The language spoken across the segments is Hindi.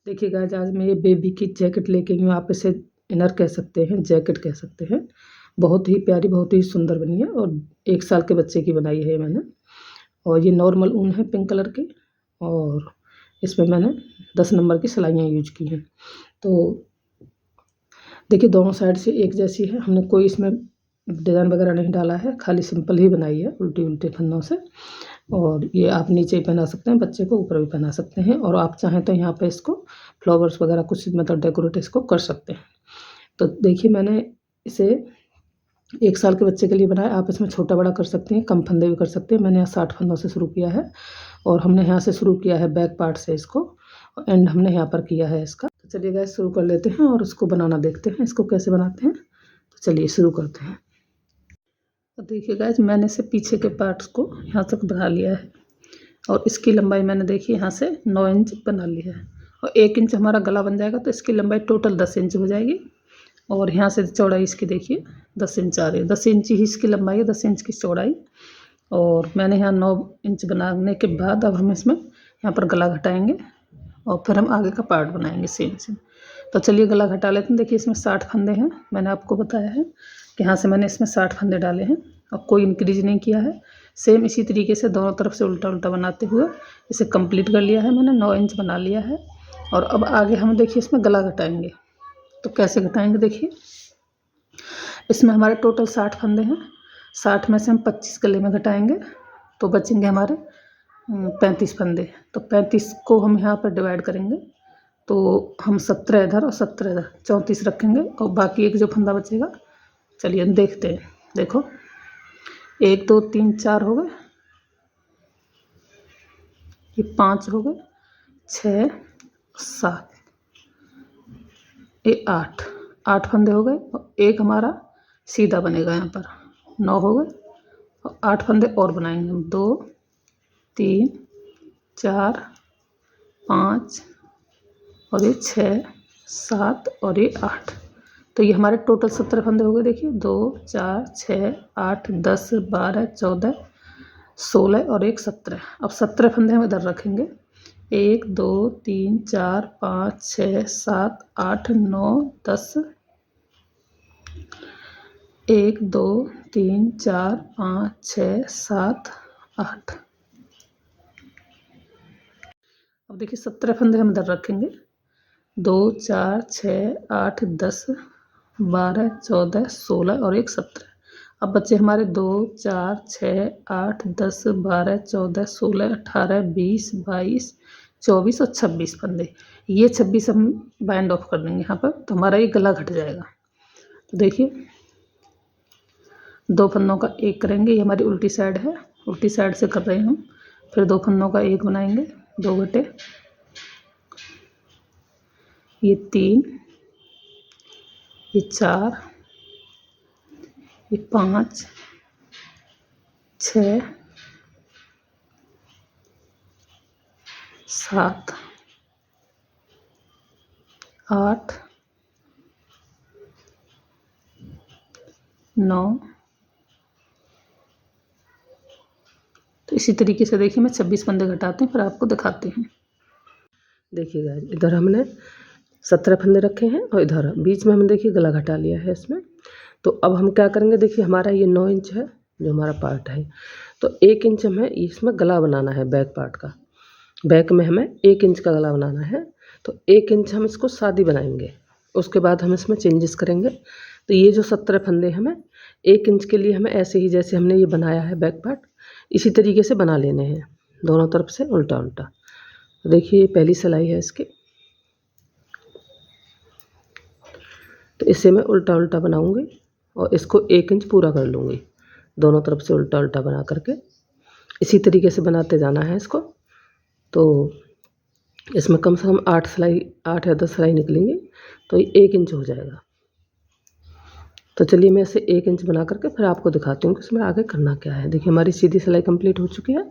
देखिए गाइस, आज मैं ये बेबी की जैकेट लेके आई हूँ। आप इसे इनर कह सकते हैं, जैकेट कह सकते हैं। बहुत ही प्यारी, बहुत ही सुंदर बनी है और 1 साल के बच्चे की बनाई है मैंने। और ये नॉर्मल ऊन है पिंक कलर की, और इसमें मैंने 10 नंबर की सिलाइयाँ यूज की हैं। तो देखिए, दोनों साइड से एक जैसी है। हमने कोई इसमें डिज़ाइन वगैरह नहीं डाला है, खाली सिंपल ही बनाई है उल्टी उल्टे फंदों से। और ये आप नीचे ही पहना सकते हैं, बच्चे को ऊपर भी पहना सकते हैं, और आप चाहें तो यहाँ पे इसको फ्लावर्स वगैरह कुछ मतलब डेकोरेट इसको कर सकते हैं। तो देखिए, मैंने इसे 1 साल के बच्चे के लिए बनाया। आप इसमें छोटा बड़ा कर सकते हैं, कम फंदे भी कर सकते हैं। मैंने यहाँ 60 फंदों से शुरू किया है, और हमने यहाँ से शुरू किया है बैक पार्ट से इसको, और एंड हमने यहाँ पर किया है इसका। तो चलिए गाइस, शुरू कर लेते हैं और उसको बनाना देखते हैं, इसको कैसे बनाते हैं। तो चलिए शुरू करते हैं। तो देखिए गाइस, मैंने से पीछे के पार्ट्स को यहाँ तक बना लिया है, और इसकी लंबाई मैंने देखी यहाँ से 9 इंच बना ली है, और 1 इंच हमारा गला बन जाएगा, तो इसकी लंबाई टोटल 10 इंच हो जाएगी। और यहाँ से चौड़ाई इसकी देखिए 10 इंच आ रही है, 10 इंच ही इसकी लंबाई है, 10 इंच की चौड़ाई। और मैंने यहाँ 9 इंच बनाने के बाद अब हम इसमें यहाँ पर गला घटाएंगे, और फिर हम आगे का पार्ट बनाएंगे सेम सेम। तो चलिए गला घटा लेते हैं। देखिए, इसमें 60 फंदे हैं, मैंने आपको बताया है कि यहाँ से मैंने इसमें 60 फंदे डाले हैं, और कोई इंक्रीज नहीं किया है। सेम इसी तरीके से दोनों तरफ से उल्टा उल्टा बनाते हुए इसे कंप्लीट कर लिया है मैंने, 9 इंच बना लिया है। और अब आगे हम देखिए इसमें गला घटाएंगे। तो कैसे घटाएंगे, देखिए इसमें हमारे टोटल 60 फंदे हैं, 60 में से हम 25 गले में घटाएंगे, तो बचेंगे हमारे 35 फंदे। तो 35 को हम यहाँ पर डिवाइड करेंगे, तो हम 17 इधर और 17 इधर, 34 रखेंगे, और बाकी एक जो फंदा बचेगा, चलिए देखते हैं। देखो, 1 2 3 4 हो गए, ये 5 हो गए, 6 7, ये 8 फंदे हो गए, और एक हमारा सीधा बनेगा यहाँ पर, 9 हो गए, और 8 फंदे और बनाएंगे हम, 2 3 4 5, और ये 6 7, और ये 8। तो ये हमारे टोटल 17 फंदे हो गए। देखिए 2 4 6 8 10 12 14 16 और एक 17। अब 17 फंदे हम इधर रखेंगे, 1 2 3 4 5 6 7 8 9 10, 1 2 3 4 5 6 7 8। अब देखिए 17 फंदे हम इधर रखेंगे, 2 4 6 8 10 12 14 16 और एक 17। अब बच्चे हमारे 2 4 6 8 10 12 14 16 18 20 22 24 और 26 फंदे। ये 26 हम बाइंड ऑफ कर देंगे यहाँ पर, तो हमारा ये गला घट जाएगा। तो देखिए, 2 फंदों का एक करेंगे, ये हमारी उल्टी साइड है, उल्टी साइड से कर रहे हैं हम। फिर 2 फंदों का एक बनाएंगे, 2 घटे, ये 3, ये 4, ये 5 6 7 8 9। तो इसी तरीके से देखिए, मैं 26 फंदे घटाती हूँ, फिर आपको दिखाते हैं। देखिए गाइस, इधर हमने 17 फंदे रखे हैं, और इधर बीच में हमने देखिए गला घटा लिया है इसमें। तो अब हम क्या करेंगे, देखिए हमारा ये 9 इंच है जो हमारा पार्ट है, तो 1 इंच हमें इसमें गला बनाना है बैक पार्ट का। बैक में हमें 1 इंच का गला बनाना है, तो 1 इंच हम इसको सादी बनाएंगे, उसके बाद हम इसमें चेंजेस करेंगे। तो ये जो 17 फंदे हमें 1 इंच के लिए हमें ऐसे ही जैसे हमने ये बनाया है बैक पार्ट, इसी तरीके से बना लेने हैं, दोनों तरफ से उल्टा उल्टा। तो देखिए, ये पहली सिलाई है इसकी, तो इसे मैं उल्टा उल्टा बनाऊंगी, और इसको 1 इंच पूरा कर लूँगी, दोनों तरफ से उल्टा उल्टा बना करके इसी तरीके से बनाते जाना है इसको। तो इसमें कम से कम 8 या 10 सिलाई निकलेंगी, तो ये 1 इंच हो जाएगा। तो चलिए मैं इसे 1 इंच बना करके फिर आपको दिखाती हूँ कि इसमें आगे करना क्या है। देखिए, हमारी सीधी सिलाई कंप्लीट हो चुकी है,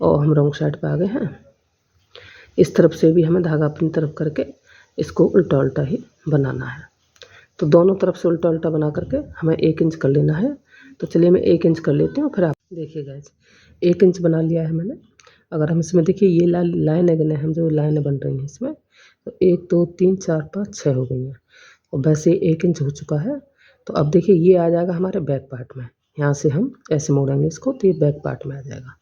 और हम रॉन्ग साइड पे आ गए हैं। इस तरफ से भी हमें धागा अपनी तरफ करके इसको उल्टा उल्टा ही बनाना है। तो दोनों तरफ से उल्टा उल्टा बना करके हमें 1 इंच कर लेना है। तो चलिए मैं 1 इंच कर लेती हूँ, फिर आप देखिए गाइस, 1 इंच बना लिया है मैंने। अगर हम इसमें देखिए ये लाइन अगले हम जो लाइनें बन रही हैं इसमें, तो 1 2 3 4 5 6 हो गई हैं और वैसे 1 इंच हो चुका है। तो अब देखिए ये आ जाएगा हमारे बैक पार्ट में। यहाँ से हम ऐसे मोड़ेंगे इसको तो ये बैक पार्ट में आ जाएगा।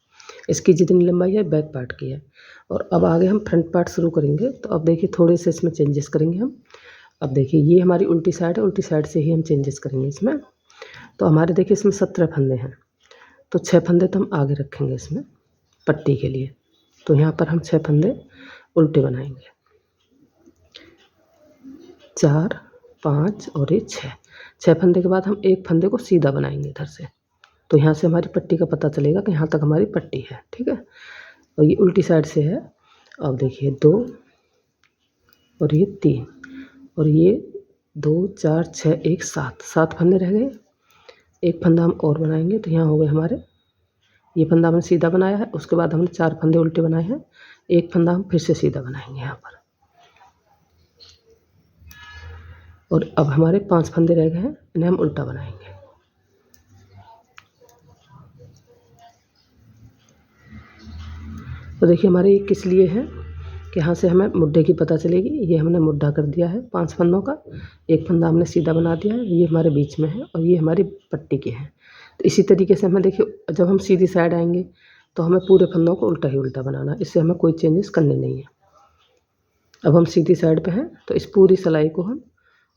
इसकी जितनी लंबाई है बैक पार्ट की है। और अब आगे हम फ्रंट पार्ट शुरू करेंगे। तो अब देखिए थोड़े से इसमें चेंजेस करेंगे हम। अब देखिए ये हमारी उल्टी साइड है, उल्टी साइड से ही हम चेंजेस करेंगे इसमें। तो हमारे देखिए इसमें 17 फंदे हैं, तो 6 फंदे तो हम आगे रखेंगे इसमें पट्टी के लिए। तो यहाँ पर हम 6 फंदे उल्टे बनाएंगे, 4 5 और ये 6 फंदे के बाद हम एक फंदे को सीधा बनाएंगे इधर से। तो यहाँ से हमारी पट्टी का पता चलेगा कि यहाँ तक हमारी पट्टी है, ठीक है। और ये उल्टी साइड से है। अब देखिए 2 और ये 3 और ये 2 4 6 1 7 फंदे रह गए। एक फंदा हम और बनाएंगे तो यहाँ हो गए हमारे, ये फंदा हमने सीधा बनाया है, उसके बाद हमने 4 फंदे उल्टे बनाए हैं, एक फंदा हम फिर से सीधा बनाएंगे यहाँ पर। और अब हमारे 5 फंदे रह गए हैं, इन्हें हम उल्टा बनाएंगे। तो देखिए हमारे ये किस लिए है कि यहाँ से हमें मुड्ढे की पता चलेगी। ये हमने मुड्ढा कर दिया है 5 फंदों का, एक फंदा हमने सीधा बना दिया है, ये हमारे बीच में है और ये हमारी पट्टी के हैं। तो इसी तरीके से हमें देखिए जब हम सीधी साइड आएंगे तो हमें पूरे फंदों को उल्टा ही उल्टा बनाना है, इससे हमें कोई चेंजेस करने नहीं है। अब हम सीधी साइड पे हैं तो इस पूरी सिलाई को हम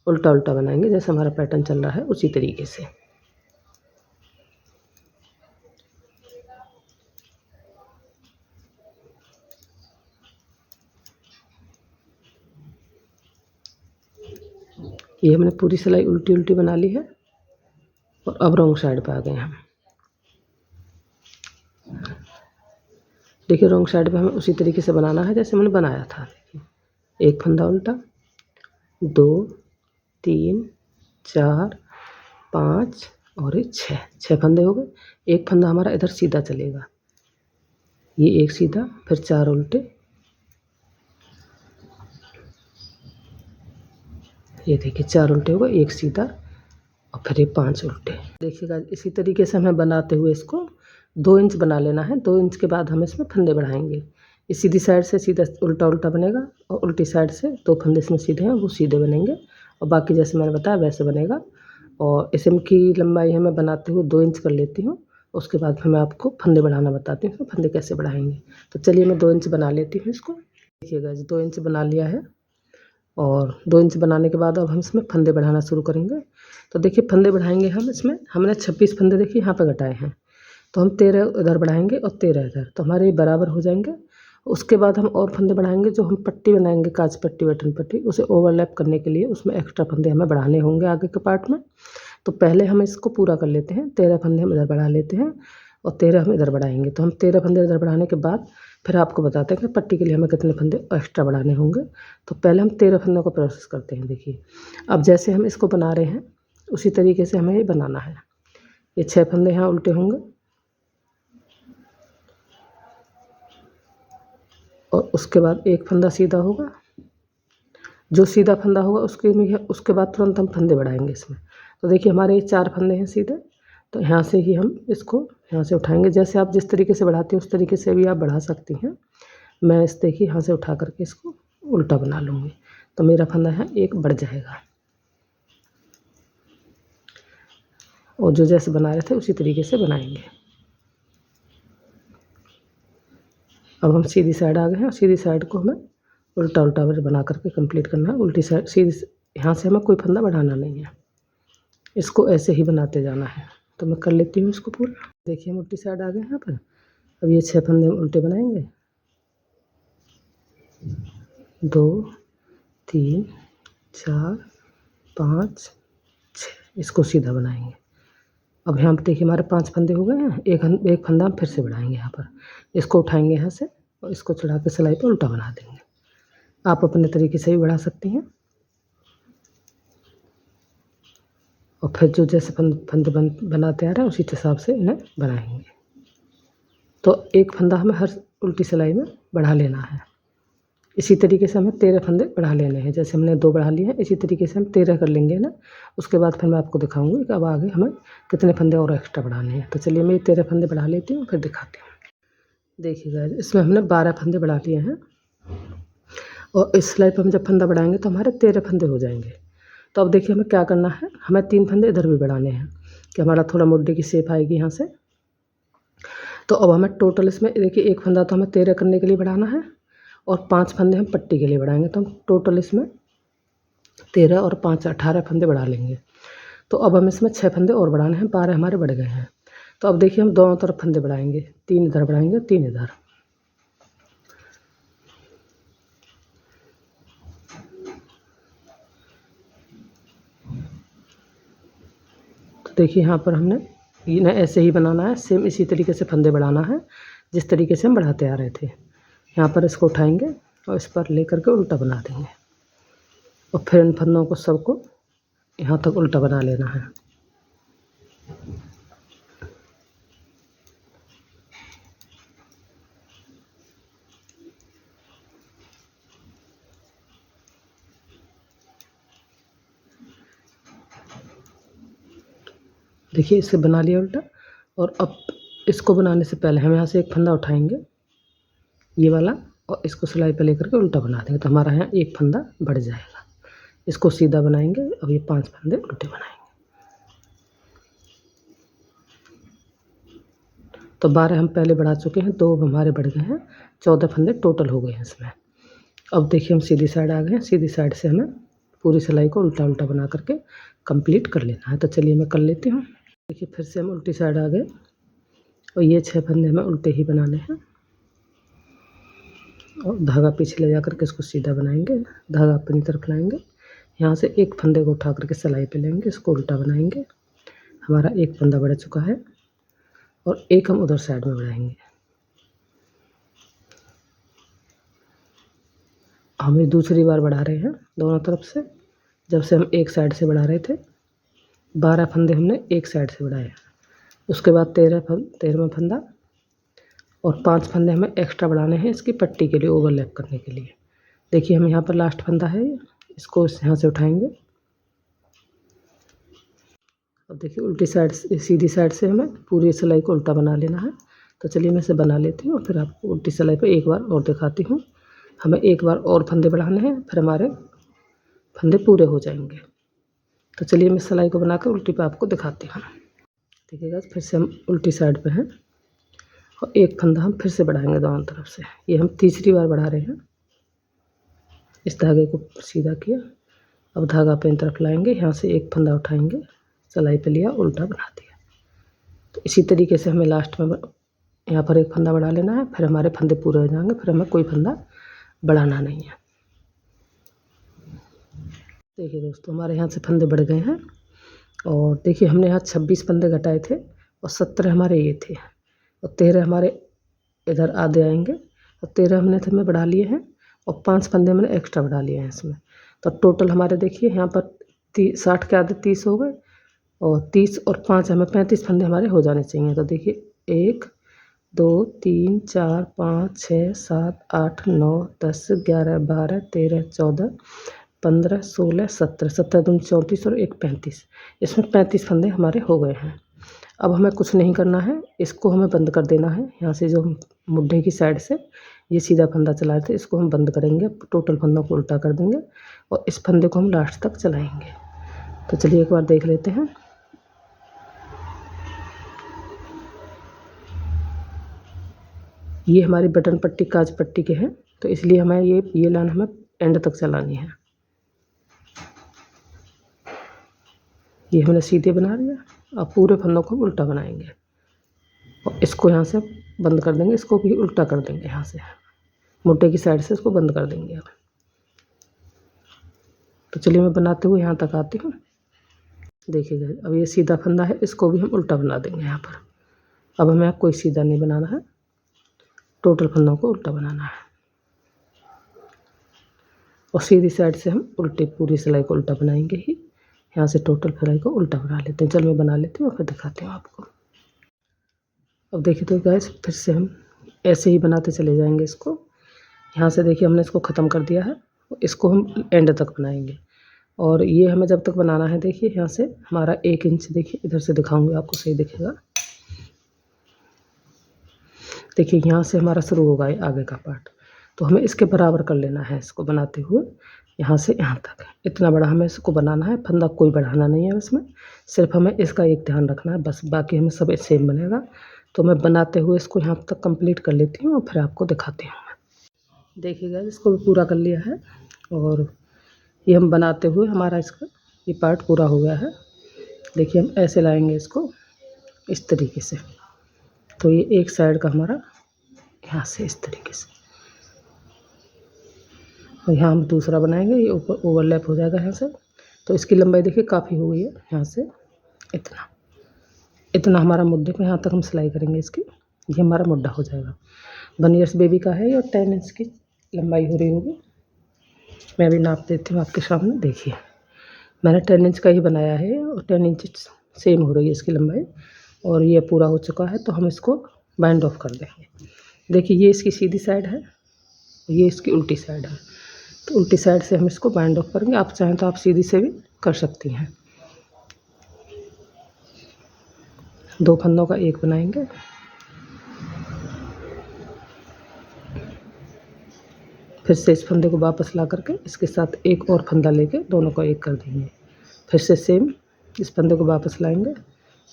उल्टा उल्टा बनाएंगे, जैसे हमारा पैटर्न चल रहा है उसी तरीके से। ये हमने पूरी सिलाई उल्टी उल्टी बना ली है और अब रॉन्ग साइड पे आ गए हम। देखिए रॉन्ग साइड पे हमें उसी तरीके से बनाना है जैसे मैंने बनाया था। देखिए एक फंदा उल्टा, 2 3 4 5 और ये 6 फंदे हो गए। एक फंदा हमारा इधर सीधा चलेगा, ये एक सीधा, फिर 4 उल्टे, ये देखिए 4 उल्टे हो गए, एक सीधा और फिर ये 5 उल्टे। देखिएगा इसी तरीके से हमें बनाते हुए इसको 2 इंच बना लेना है। 2 इंच के बाद हम इसमें फंदे बढ़ाएंगे। इस सीधी साइड से सीधा उल्टा उल्टा बनेगा और उल्टी साइड से 2 फंदे इसमें सीधे हैं वो सीधे बनेंगे और बाकी जैसे मैंने बताया वैसे बनेगा। और इसम की लंबाई हमें बनाते हुए 2 इंच कर लेती हूँ, उसके बाद फिर मैं आपको फंदे बढ़ाना बताती हूँ, फंदे कैसे बढ़ाएंगे। तो चलिए मैं 2 इंच बना लेती हूँ इसको। देखिएगा 2 इंच बना लिया है और 2 इंच बनाने के बाद अब हम इसमें फंदे बढ़ाना शुरू करेंगे। तो देखिए फंदे बढ़ाएंगे हम इसमें, हमने 26 फंदे देखिए यहाँ पे घटाए हैं, तो हम 13 इधर बढ़ाएंगे और 13 इधर, तो हमारे ये बराबर हो जाएंगे। उसके बाद हम और फंदे बढ़ाएंगे, जो हम पट्टी बनाएंगे काज पट्टी बटन पट्टी, उसे ओवरलैप करने के लिए उसमें एक्स्ट्रा फंदे हमें बढ़ाने होंगे आगे के पार्ट में। तो पहले हम इसको पूरा कर लेते हैं, 13 फंदे हम इधर बढ़ा लेते हैं और 13 हम इधर बढ़ाएंगे। तो हम 13 फंदे इधर बढ़ाने के बाद फिर आपको बताते हैं कि पट्टी के लिए हमें कितने फंदे एक्स्ट्रा बढ़ाने होंगे। तो पहले हम 13 फंदों का प्रोसेस करते हैं। देखिए अब जैसे हम इसको बना रहे हैं उसी तरीके से हमें ये बनाना है। ये 6 फंदे यहाँ उल्टे होंगे और उसके बाद एक फंदा सीधा होगा, जो सीधा फंदा होगा उसके बाद तुरंत हम फंदे बढ़ाएंगे इसमें। तो देखिए हमारे ये 4 फंदे हैं सीधे, तो यहाँ से ही हम इसको यहाँ से उठाएंगे। जैसे आप जिस तरीके से बढ़ाते हैं उस तरीके से भी आप बढ़ा सकती हैं। मैं इस देखिए यहाँ से उठा करके इसको उल्टा बना लूँगी, तो मेरा फंदा है एक बढ़ जाएगा। और जो जैसे बना रहे थे उसी तरीके से बनाएंगे। अब हम सीधी साइड आ गए हैं और सीधी साइड को हमें उल्टा उल्टा बना करके कंप्लीट करना है। उल्टी साइड सीधी, यहाँ से हमें कोई फंदा बढ़ाना नहीं है, इसको ऐसे ही बनाते जाना है। तो मैं कर लेती हूँ इसको पूरा। देखिए हम उल्टी साइड आ गए यहाँ पर। अब ये 6 फंदे हम उल्टे बनाएंगे, 2 3 4 5 6, इसको सीधा बनाएंगे। अब यहाँ पर देखिए हमारे 5 फंदे हो गए हैं, एक फंदा हम फिर से बढ़ाएंगे यहाँ पर, इसको उठाएंगे यहाँ से और इसको चढ़ा के सिलाई पर उल्टा बना देंगे। आप अपने तरीके से भी बढ़ा सकती हैं और फिर जो जैसे फंदे बनाते आ रहे हैं उसी हिसाब से इन्हें बनाएंगे। तो एक फंदा हमें हर उल्टी सिलाई में बढ़ा लेना है। इसी तरीके से हमें 13 फंदे बढ़ा लेने हैं। जैसे हमने 2 बढ़ा लिए हैं, इसी तरीके से हम 13 कर लेंगे ना। उसके बाद फिर मैं आपको दिखाऊंगी कि अब आगे हमें कितने फंदे और एक्स्ट्रा बढ़ाने हैं। तो चलिए मैं 13 फंदे बढ़ा लेती हूँ फिर दिखाती हूँ। देखिएगा इसमें हमने 12 फंदे बढ़ा लिए हैं और इस सिलाई पे हम जब फंदा बढ़ाएंगे तो हमारे 13 फंदे हो जाएंगे। तो अब देखिए हमें क्या करना है, हमें 3 फंदे इधर भी बढ़ाने हैं कि हमारा थोड़ा मुड्ढे की शेप आएगी यहाँ से। तो अब हमें टोटल इसमें देखिए एक फंदा तो हमें 13 करने के लिए बढ़ाना है और 5 फंदे हम पट्टी के लिए बढ़ाएंगे। तो हम टोटल इसमें 13 और 5 18 फंदे बढ़ा लेंगे। तो अब हम इसमें 6 फंदे और बढ़ाने हैं, 12 हमारे बढ़ गए हैं। तो अब देखिए हम दोनों तरफ फंदे बढ़ाएंगे, 3 इधर बढ़ाएंगे, 3 इधर। तो देखिए यहाँ पर हमने इन्हें ऐसे ही बनाना है, सेम इसी तरीके से फंदे बढ़ाना है जिस तरीके से हम बढ़ाते आ रहे थे। यहाँ पर इसको उठाएंगे और इस पर लेकर के उल्टा बना देंगे और फिर इन फंदों को सबको यहाँ तक उल्टा बना लेना है। देखिए इसे बना लिया उल्टा। और अब इसको बनाने से पहले हम यहाँ से एक फंदा उठाएंगे ये वाला और इसको सिलाई पे लेकर के उल्टा बना देंगे। तो हमारा यहाँ एक फंदा बढ़ जाएगा। इसको सीधा बनाएंगे। अब ये 5 फंदे उल्टे बनाएंगे। तो 12 हम पहले बढ़ा चुके हैं, 2 हमारे बढ़ गए हैं, 14 फंदे टोटल हो गए हैं इसमें। अब देखिए हम सीधी साइड आ गए हैं। सीधी साइड से हमें पूरी सिलाई को उल्टा उल्टा बना करके कंप्लीट कर लेना है। तो चलिए मैं कर लेती हूँ। देखिए फिर से हम उल्टी साइड आ गए और ये 6 फंदे हमें उल्टे ही बनाने हैं और धागा पीछे ले जा करके इसको सीधा बनाएंगे। धागा अपनी तरफ लाएंगे, यहाँ से एक फंदे को उठा करके सिलाई पे लेंगे, इसको उल्टा बनाएंगे। हमारा एक फंदा बढ़ चुका है और एक हम उधर साइड में बढ़ाएंगे। हम ये दूसरी बार बढ़ा रहे हैं दोनों तरफ से। जब से हम एक साइड से बढ़ा रहे थे 12 फंदे हमने एक साइड से बढ़ाए। उसके बाद 13वां फंदा और 5 फंदे हमें एक्स्ट्रा बढ़ाने हैं इसकी पट्टी के लिए, ओवरलैप करने के लिए। देखिए हम यहाँ पर लास्ट फंदा है, इसको यहाँ से उठाएंगे। अब देखिए उल्टी साइड से सीधी साइड से हमें पूरी सिलाई को उल्टा बना लेना है। तो चलिए मैं इसे बना लेती हूँ और फिर आपको उल्टी सिलाई पे एक बार और दिखाती हूँ। हमें एक बार और फंदे बढ़ाने हैं, फिर हमारे फंदे पूरे हो जाएंगे। तो चलिए मैं सिलाई को बनाकर उल्टी पे आपको दिखाती हूँ। देखिएगा फिर से हम उल्टी साइड पे हैं और एक फंदा हम फिर से बढ़ाएंगे दोनों तरफ से। ये हम तीसरी बार बढ़ा रहे हैं। इस धागे को सीधा किया, अब धागा अपनी तरफ लाएंगे, यहाँ से एक फंदा उठाएंगे, सिलाई पे लिया, उल्टा बना दिया। तो इसी तरीके से हमें लास्ट में यहाँ पर एक फंदा बढ़ा लेना है, फिर हमारे फंदे पूरे हो जाएंगे, फिर हमें कोई फंदा बढ़ाना नहीं है। देखिए दोस्तों हमारे यहाँ से फंदे बढ़ गए हैं और देखिए हमने यहाँ 26 फंदे घटाए थे और 17 हमारे ये थे और 13 हमारे इधर आधे आएंगे और 13 हमने इसमें बढ़ा लिए हैं और 5 फंदे हमने एक्स्ट्रा बढ़ा लिए हैं इसमें। तो टोटल हमारे देखिए यहाँ पर 60 के आधे 30 हो गए और 30 और 5 हमें 35 फंदे हमारे हो जाने चाहिए। तो देखिए 1 2 3 4 5 6 7 8 9 10 11 12 13 14 15 16 17 17 दूनी 34 और 1 35, इसमें 35 फंदे हमारे हो गए हैं। अब हमें कुछ नहीं करना है, इसको हमें बंद कर देना है। यहाँ से जो हम मुड्ढे की साइड से ये सीधा फंदा चलाए थे इसको हम बंद करेंगे, टोटल फंदों को उल्टा कर देंगे और इस फंदे को हम लास्ट तक चलाएंगे। तो चलिए एक बार देख लेते हैं। ये हमारी बटन पट्टी काज पट्टी के हैं, तो इसलिए हमें ये लाइन हमें एंड तक चलानी है। ये हमने सीधे बना दिया, अब पूरे फंदों को उल्टा बनाएंगे और इसको यहाँ से बंद कर देंगे, इसको भी उल्टा कर देंगे, यहाँ से मुड्ढे की साइड से इसको बंद कर देंगे। अब तो चलिए मैं बनाते हुए यहाँ तक आती हूँ। देखिएगा अब ये सीधा फंदा है, इसको भी हम उल्टा बना देंगे यहाँ पर। अब हमें कोई सीधा नहीं बनाना है, टोटल फंदों को उल्टा बनाना है और सीधी साइड से हम उल्टे पूरी सिलाई को उल्टा बनाएंगे ही। यहाँ से टोटल सिलाई को उल्टा बना लेते हैं। चल मैं बना लेती हूँ और फिर दिखाती हूँ आपको। अब देखिए तो गाइस फिर से हम ऐसे ही बनाते चले जाएंगे इसको। यहाँ से देखिए हमने इसको ख़त्म कर दिया है, इसको हम एंड तक बनाएंगे और ये हमें जब तक बनाना है देखिए यहाँ से हमारा 1 इंच, देखिए इधर से दिखाऊंगी आपको सही दिखेगा। देखिए यहाँ से हमारा शुरू होगा आगे का पार्ट, तो हमें इसके बराबर कर लेना है इसको बनाते हुए, यहाँ से यहाँ तक इतना बड़ा हमें इसको बनाना है। फंदा कोई बढ़ाना नहीं है इसमें, सिर्फ हमें इसका एक ध्यान रखना है बस, बाकी हमें सब सेम बनेगा। तो मैं बनाते हुए इसको यहाँ तक कंप्लीट कर लेती हूँ और फिर आपको दिखाती हूँ। देखिएगा इसको भी पूरा कर लिया है और ये हम बनाते हुए हमारा इसका ये पार्ट पूरा हो गया है। देखिए हम ऐसे लाएंगे इसको इस तरीके से, तो ये एक साइड का हमारा यहाँ से इस तरीके से, और यहाँ हम दूसरा बनाएंगे, ये ऊपर ओवरलैप हो जाएगा यहाँ से। तो इसकी लंबाई देखिए काफ़ी हो गई है, यहाँ से इतना इतना हमारा मुद्दे पे यहाँ तक हम सिलाई करेंगे इसकी, ये हमारा मुद्दा हो जाएगा। 1 ईयर्स बेबी का है और 10 इंच की लंबाई हो रही होगी। मैं अभी नाप देती हूँ आपके सामने। देखिए मैंने 10 इंच का ही बनाया है और 10 इंच सेम हो रही है इसकी लंबाई, और ये पूरा हो चुका है। तो हम इसको बाइंड ऑफ कर देंगे। देखिए ये इसकी सीधी साइड है, ये इसकी उल्टी साइड है, तो उल्टी साइड से हम इसको बाइंड ऑफ करेंगे। आप चाहें तो आप सीधी से भी कर सकती हैं। 2 फंदों का एक बनाएंगे, फिर से इस फंदे को वापस ला करके इसके साथ एक और फंदा लेके दोनों को एक कर देंगे। फिर से सेम इस फंदे को वापस लाएंगे,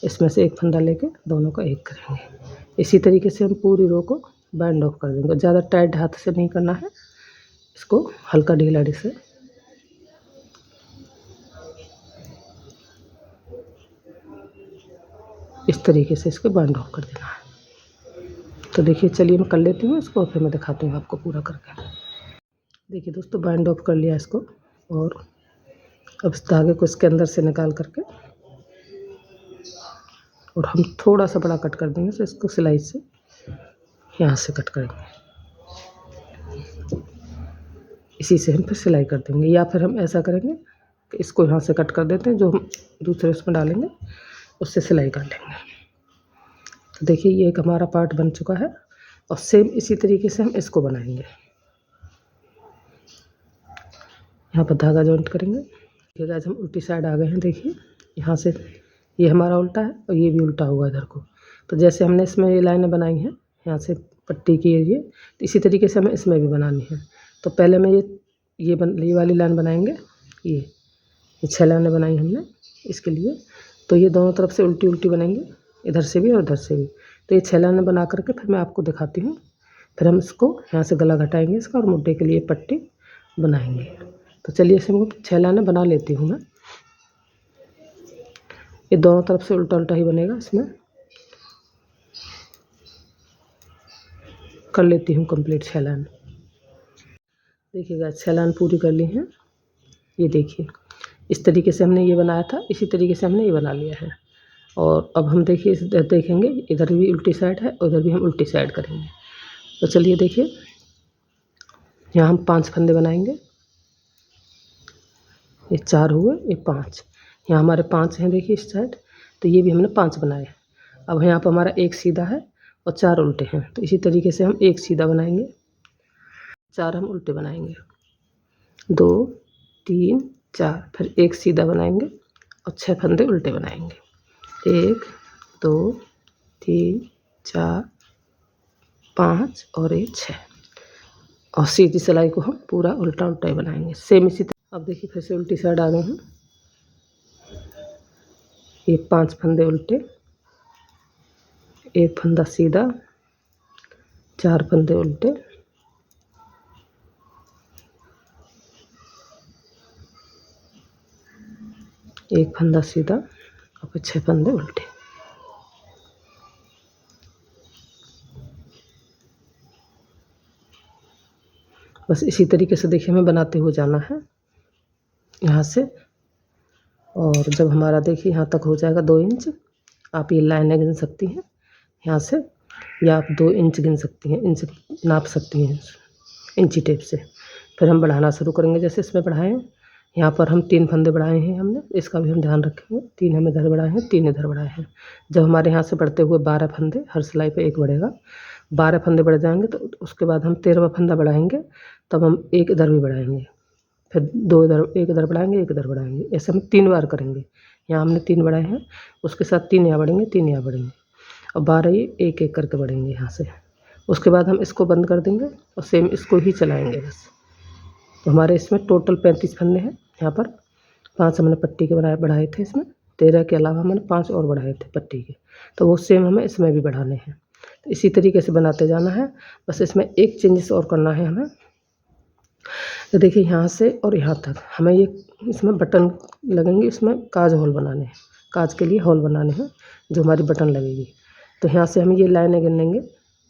इसमें से एक फंदा लेके दोनों को एक करेंगे। इसी तरीके से हम पूरी रो को बाइंड ऑफ कर देंगे। ज़्यादा टाइट हाथ से नहीं करना है इसको, हल्का ढीला से। इस तरीके से इसको बाइंड ऑफ कर देना है। तो देखिए चलिए मैं कर लेती हूँ इसको, फिर मैं दिखाती हूँ आपको पूरा करके। देखिए दोस्तों बाइंड ऑफ कर लिया इसको, और अब इस धागे को इसके अंदर से निकाल करके और हम थोड़ा सा बड़ा कट कर देंगे। तो इसको सिलाई से यहाँ से कट करेंगे, इसी से हम फिर सिलाई कर देंगे। या फिर हम ऐसा करेंगे कि इसको यहाँ से कट कर देते हैं, जो हम दूसरे उसमें डालेंगे उससे सिलाई कर लेंगे। तो देखिए ये एक हमारा पार्ट बन चुका है, और सेम इसी तरीके से हम इसको बनाएंगे। यहाँ पर धागा जॉइंट करेंगे। देखिए गाइस हम उल्टी साइड आ गए हैं। देखिए यहाँ से ये हमारा उल्टा है और ये भी उल्टा होगा इधर को। तो जैसे हमने इसमें ये लाइनें बनाई हैं यहाँ से पट्टी की ये, तो इसी तरीके से हमें इसमें भी बनानी है। तो पहले में ये वाली लाइन बनाएंगे। ये 6 लाइनें बनाई हमने इसके लिए। तो ये दोनों तरफ से उल्टी उल्टी बनेंगे, इधर से भी और इधर से भी। तो ये 6 लाइनें बना करके फिर मैं आपको दिखाती हूँ। फिर हम इसको यहाँ से गला घटाएंगे इसका, और मुड्ढे के लिए पट्टी बनाएंगे। तो चलिए इसमें 6 लाइनें बना लेती हूँ मैं। ये दोनों तरफ से उल्टा उल्टा ही बनेगा, इसमें कर लेती हूँ कंप्लीट 6 लाइन। देखिएगा 6 लाइन पूरी कर ली हैं। ये देखिए इस तरीके से हमने ये बनाया था, इसी तरीके से हमने ये बना लिया है। और अब हम देखिए देखेंगे इधर भी उल्टी साइड है, उधर भी हम उल्टी साइड करेंगे। तो चलिए देखिए यहाँ हम 5 फंदे बनाएंगे। ये 4 हुए, ये 5, यहाँ हमारे 5 हैं देखिए इस साइड। तो ये भी हमने 5 बनाए। अब यहाँ पर हमारा एक सीधा है और 4 उल्टे हैं। तो इसी तरीके से हम एक सीधा बनाएंगे, 4 हम उल्टे बनाएंगे। 2 3 4, फिर एक सीधा बनाएंगे और 6 फंदे उल्टे बनाएंगे। 1 2 3 4 5 और ये 6, और सीधी सिलाई को हम पूरा उल्टा उल्टा ही बनाएंगे सेम इसी तरह। अब देखिए फिर से उल्टी साइड आ गए हैं। ये 5 फंदे उल्टे, एक फंदा सीधा, 4 फंदे उल्टे, एक फंदा सीधा और फिर 6 फंदे उल्टे। बस इसी तरीके से देखिए हमें बनाते हुए जाना है यहाँ से। और जब हमारा देखिए यहाँ तक हो जाएगा 2 इंच, आप ये लाइनें गिन सकती हैं यहाँ से, या आप 2 इंच गिन सकती हैं, इंच नाप सकती हैं इंची टेप से। फिर हम बढ़ाना शुरू करेंगे, जैसे इसमें बढ़ाए हैं। यहाँ पर हम 3 फंदे बढ़ाए हैं हमने, इसका भी हम ध्यान रखेंगे। 3 हम इधर बढ़ाए हैं, 3 इधर बढ़ाए हैं। जब हमारे यहाँ से बढ़ते हुए 12 फंदे, हर सिलाई पे एक बढ़ेगा, 12 फंदे बढ़ जाएंगे तो उसके बाद हम 13वां फंदा बढ़ाएंगे। तब हम एक इधर भी बढ़ाएंगे, फिर 2 इधर, एक इधर बढ़ाएंगे, एक इधर बढ़ाएंगे। ऐसे हम 3 बार करेंगे। यहाँ हमने 3 बढ़ाए हैं, उसके साथ 3 यहाँ बढ़ेंगे, 3 यहाँ बढ़ेंगे, और 12 ये एक एक करके बढ़ेंगे यहाँ से। उसके बाद हम इसको बंद कर देंगे और सेम इसको ही चलाएंगे बस। तो हमारे इसमें टोटल 35 फंदे हैं। यहाँ पर 5 हमने पट्टी के बढ़ाए थे, इसमें 13 के अलावा हमने 5 और बढ़ाए थे पट्टी के, तो वो सेम हमें इसमें भी बढ़ाने हैं। तो इसी तरीके से बनाते जाना है। बस इसमें एक चेंजेस और करना है हमें। तो देखिए यहाँ से और यहाँ तक हमें ये इसमें बटन लगेंगे, इसमें काज होल बनाने हैं, काज के लिए होल बनाने हैं जो हमारी बटन लगेगी। तो यहाँ से हम ये लाइनें गिनेंगे,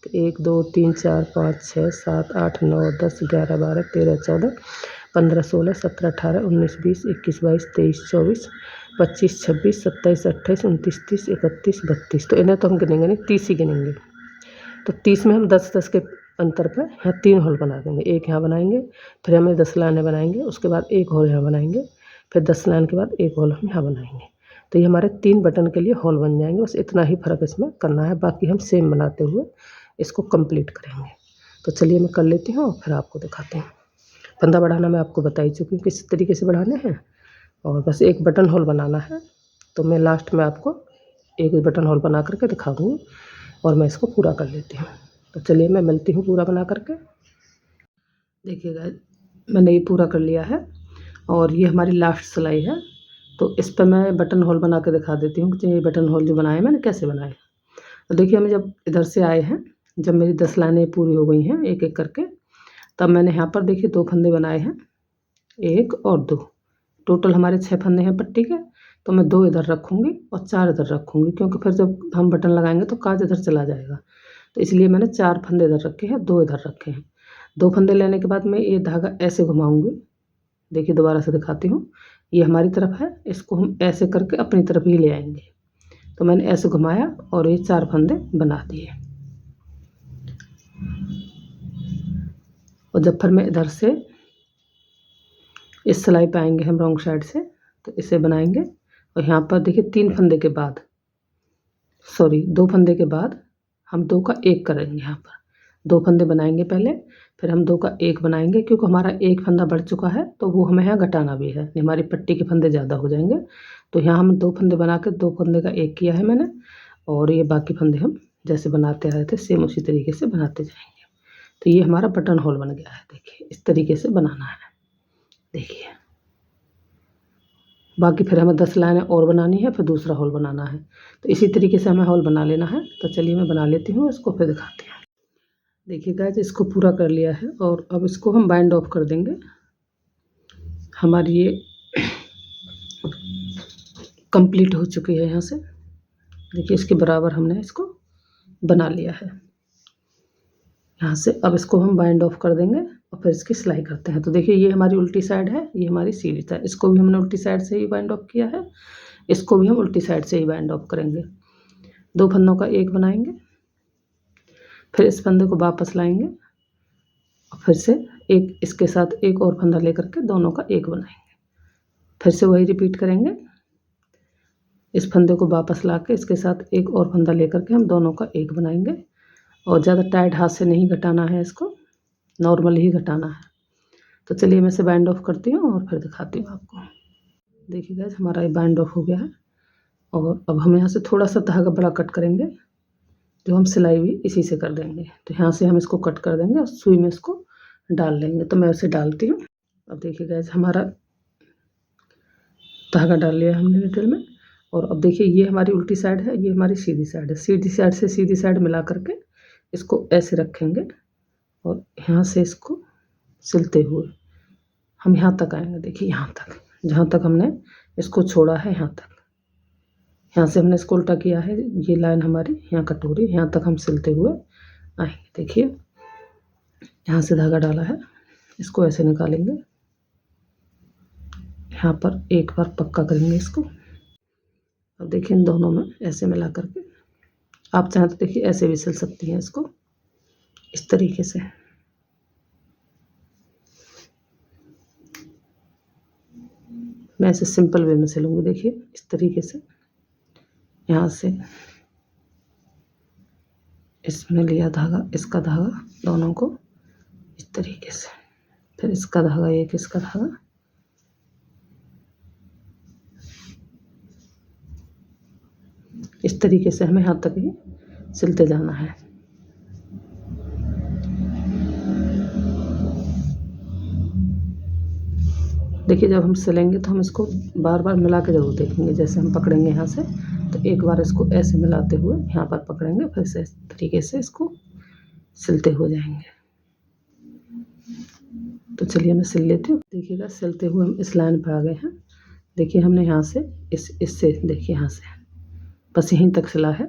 1 2 3 4 5 6 7 8 9 10 11 12 13 14 15 16 17 18 19 20 21 22 23 24 25 26 27 28 29 30 31 32। तो इन्हें तो हम गिनेंगे नहीं, 30 ही गिनेंगे। तो 30 में हम 10-10 के अंतर पर यहाँ 3 होल बना देंगे। एक यहाँ बनाएंगे, फिर हमें 10 लाइनें बनाएंगे, उसके बाद एक होल यहाँ बनाएंगे, फिर 10 लाइन के बाद एक होल हम यहाँ बनाएंगे। तो ये हमारे 3 बटन के लिए होल बन जाएंगे। बस इतना ही फ़र्क इसमें करना है, बाकी हम सेम बनाते हुए इसको कंप्लीट करेंगे। तो चलिए मैं कर लेती हूँ और फिर आपको दिखाते हैं। फंदा बढ़ाना मैं आपको बता ही चुकी हूँ किस तरीके से बढ़ाने हैं, और बस एक बटन होल बनाना है। तो मैं लास्ट में आपको एक बटन होल बना करके दिखा दूँगी और मैं इसको पूरा कर लेती हूँ। तो चलिए मैं मिलती हूँ पूरा बना करके। देखिएगा मैंने ये पूरा कर लिया है और ये हमारी लास्ट सिलाई है। तो इस पर मैं बटन होल बना के दिखा देती हूँ कि ये बटन होल जो बनाए मैंने कैसे बनाए। तो देखिए हमें जब इधर से आए हैं, जब मेरी 10 लाइनें पूरी हो गई हैं एक एक करके, तब मैंने यहाँ पर देखिए 2 फंदे बनाए हैं, 1 और 2, टोटल हमारे 6 फंदे हैं पट्टी के। तो मैं 2 इधर रखूँगी और 4 इधर रखूँगी, क्योंकि फिर जब हम बटन लगाएंगे तो काज इधर चला जाएगा। तो इसलिए मैंने 4 फंदे इधर रखे हैं, 2 इधर रखे हैं। 2 फंदे लेने के बाद मैं ये धागा ऐसे घुमाऊँगी। देखिए दोबारा से दिखाती हूँ, ये हमारी तरफ है, इसको हम ऐसे करके अपनी तरफ ही ले आएंगे। तो मैंने ऐसे घुमाया और ये 4 फंदे बना दिए। और जब फिर मैं इधर से इस सिलाई पे आएंगे हम रॉन्ग साइड से, तो इसे बनाएंगे। और यहाँ पर देखिए 3 फंदे के बाद, सॉरी 2 फंदे के बाद हम 2 का 1 करेंगे। यहाँ पर 2 फंदे बनाएंगे पहले, फिर हम 2 का 1 बनाएंगे, क्योंकि हमारा 1 फंदा बढ़ चुका है तो वो हमें यहाँ घटाना भी है, हमारी पट्टी के फंदे ज़्यादा हो जाएंगे। तो यहाँ हम 2 फंदे बना के 2 फंदे का 1 किया है मैंने, और ये बाकी फंदे हम जैसे बनाते आए थे सेम उसी तरीके से बनाते जाएंगे। तो ये हमारा बटन होल बन गया है। देखिए इस तरीके से बनाना है। देखिए बाकी फिर हमें 10 लाइनें और बनानी है, फिर दूसरा होल बनाना है। तो इसी तरीके से हमें होल बना लेना है। तो चलिए मैं बना लेती हूँ, इसको फिर दिखाते हैं। देखिए गाइस इसको पूरा कर लिया है और अब इसको हम बाइंड ऑफ कर देंगे। हमारी ये कंप्लीट हो चुकी है। यहाँ से देखिए इसके बराबर हमने इसको बना लिया है। यहाँ से अब इसको हम बाइंड ऑफ कर देंगे और फिर इसकी सिलाई करते हैं। तो देखिए ये हमारी उल्टी साइड है, ये हमारी सीधी साइड, इसको भी हमने उल्टी साइड से ही बाइंड ऑफ किया है, इसको भी हम उल्टी साइड से ही बाइंड ऑफ करेंगे। 2 फंदों का 1 बनाएंगे, फिर इस फंदे को वापस लाएंगे और फिर से एक इसके साथ एक और फंदा लेकर के दोनों का 1 बनाएंगे। फिर से वही रिपीट करेंगे, इस फंदे को वापस ला के इसके साथ एक और फंदा लेकर के हम दोनों का 1 बनाएंगे। और ज़्यादा टाइट हाथ से नहीं घटाना है, इसको नॉर्मल ही घटाना है। तो चलिए मैं इसे बाइंड ऑफ करती हूँ और फिर दिखाती हूँ आपको। देखिए गाइस हमारा ये बाइंड ऑफ हो गया है और अब हम यहाँ से थोड़ा सा धागा बड़ा कट करेंगे, जो हम सिलाई भी इसी से कर देंगे। तो यहाँ से हम इसको कट कर देंगे और सुई में इसको डाल लेंगे। तो मैं उसे डालती हूँ। अब देखिए गाइस हमारा धागा डाल लिया हमने निडल में, और अब देखिए ये हमारी उल्टी साइड है, ये हमारी सीधी साइड है। सीधी साइड से सीधी साइड मिला करके इसको ऐसे रखेंगे और यहाँ से इसको सिलते हुए हम यहाँ तक आएंगे। देखिए यहाँ तक, जहाँ तक हमने इसको छोड़ा है यहाँ तक, यहाँ से हमने इसको उल्टा किया है, ये लाइन हमारी यहाँ कट हो रही है, यहाँ तक हम सिलते हुए आएंगे। देखिए यहाँ से धागा डाला है, इसको ऐसे निकालेंगे, यहाँ पर एक बार पक्का करेंगे इसको। अब देखिए इन दोनों में ऐसे मिला करके, आप चाहें तो देखिए ऐसे भी सिल सकती हैं इसको, इस तरीके से। मैं ऐसे सिंपल वे में सिलूँगी। देखिए इस तरीके से, यहाँ से इसमें लिया धागा, इसका धागा, दोनों को इस तरीके से, फिर इसका धागा, एक इसका धागा, इस तरीके से हमें यहाँ तक ही सिलते जाना है। देखिए जब हम सिलेंगे तो हम इसको बार बार मिला के ज़रूर देखेंगे। जैसे हम पकड़ेंगे यहाँ से तो एक बार इसको ऐसे मिलाते हुए यहाँ पर पकड़ेंगे, फिर से इस तरीके से इसको सिलते हुए जाएंगे। तो चलिए मैं सिल लेती हूँ। देखिएगा सिलते हुए हम इस लाइन पर आ गए हैं। देखिए हमने यहाँ से इससे देखिए यहाँ से बस यहीं तक सिला है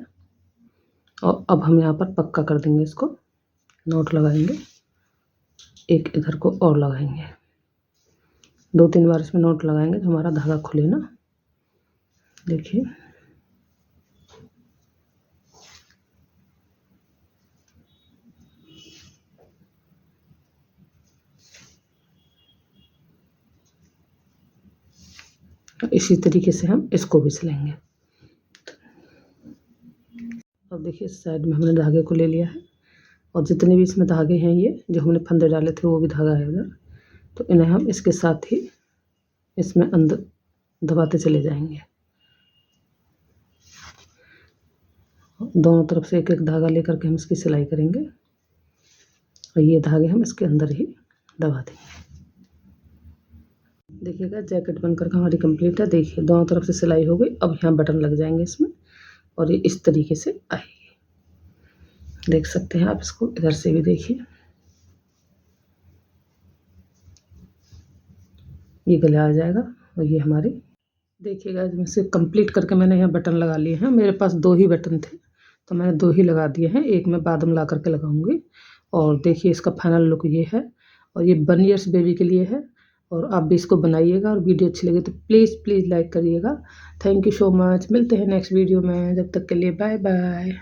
और अब हम यहाँ पर पक्का कर देंगे इसको। नोट लगाएंगे, एक इधर को और लगाएंगे, 2-3 बार इसमें नोट लगाएंगे तो हमारा धागा खुले ना। देखिए इसी तरीके से हम इसको भी सिलेंगे। अब देखिए इस साइड में हमने धागे को ले लिया है और जितने भी इसमें धागे हैं ये जो हमने फंदे डाले थे वो भी धागा है इधर, तो इन्हें हम इसके साथ ही इसमें अंदर दबाते चले जाएंगे। दोनों तरफ से एक एक धागा लेकर के हम इसकी सिलाई करेंगे और ये धागे हम इसके अंदर ही दबा देंगे। देखिएगा जैकेट बनकर हमारी कंप्लीट है। देखिए दोनों तरफ से सिलाई हो गई। अब यहाँ बटन लग जाएंगे इसमें और ये इस तरीके से आएगी। देख सकते हैं आप इसको, इधर से भी देखिए ये गले आ जाएगा और ये हमारी देखिएगा इसे कंप्लीट करके मैंने यहाँ बटन लगा लिए हैं। मेरे पास 2 ही बटन थे तो मैंने 2 ही लगा दिए हैं, एक मैं बाद में ला करके लगाऊंगी। और देखिए इसका फाइनल लुक ये है और ये 1 ईयर्स बेबी के लिए है और आप भी इसको बनाइएगा। और वीडियो अच्छी लगे तो प्लीज़ लाइक करिएगा। Thank you so much. मिलते हैं नेक्स्ट वीडियो में, जब तक के लिए बाय बाय।